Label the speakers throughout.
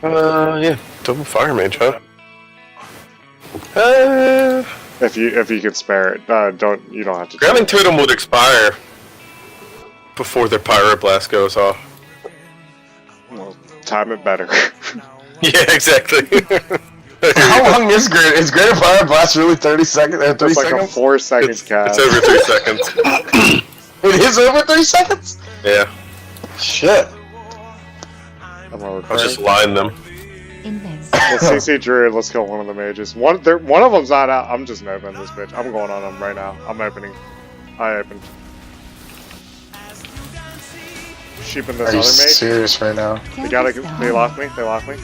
Speaker 1: Yeah, double fire mage, huh?
Speaker 2: If you can spare it, you don't have to.
Speaker 1: Grounding Totem would expire before their Pyroblast goes off.
Speaker 2: Well, time it better.
Speaker 1: Yeah, exactly.
Speaker 3: How long is Greater? Is Greater Pyroblast really 30 seconds? 30
Speaker 2: It's like
Speaker 3: seconds?
Speaker 2: a 4-second cast.
Speaker 1: It's over 3 seconds.
Speaker 3: It is over 3 seconds?
Speaker 1: Yeah,
Speaker 3: Shit.
Speaker 1: I'll just line them.
Speaker 2: Let's CC Druid, let's kill one of the mages. One of them's not out. I'm just opening this bitch. I'm going on them right now. I'm opening. I opened. Sheeping this
Speaker 3: Are you
Speaker 2: other mage.
Speaker 3: serious right now?
Speaker 2: They locked me. They locked me.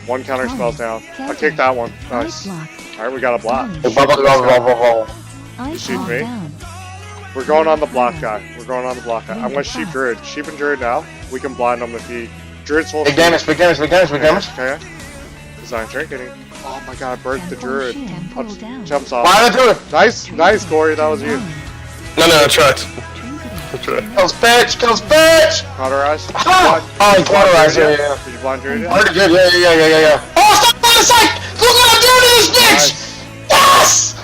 Speaker 2: One counter spell's down. I kicked that one. Nice. Alright, we got a block. You shoot me. We're going on the block guy. We're going on the block guy. I'm gonna sheep Druid. Sheep and Druid now. We can blind them if he. Druid's full.
Speaker 3: Big damage, big damage, big damage, big damage.
Speaker 2: Okay. Design trinketing. Oh my god, burnt the Druid. Jumps off.
Speaker 3: Why did I do it?
Speaker 2: Nice, Corey. That was you.
Speaker 1: No, I tried.
Speaker 3: Kills bitch, kills bitch!
Speaker 2: Cauterize.
Speaker 3: Oh, he cauterized, yeah.
Speaker 2: Did you blind Druid yet?
Speaker 3: Already good, yeah. Oh, stop on the side! Look what I'm doing to this bitch! Yes!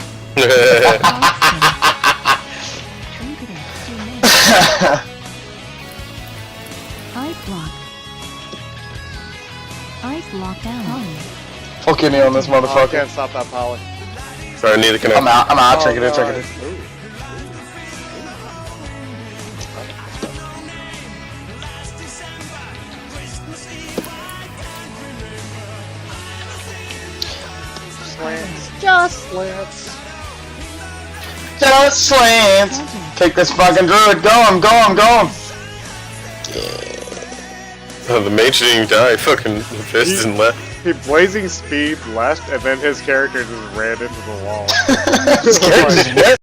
Speaker 4: Ice lock down.
Speaker 3: Fucking me on this
Speaker 2: Oh, I
Speaker 3: motherfucker.
Speaker 2: can't stop that poly.
Speaker 1: Sorry, I need to connect.
Speaker 3: I'm out, check it.
Speaker 2: Just slants.
Speaker 3: Just slants! Take this fucking Druid, go him!
Speaker 1: Oh, the mage didn't even die. Fucking fist and left.
Speaker 2: He blazing speed left, and then his character just ran into the wall.
Speaker 3: This character's dead.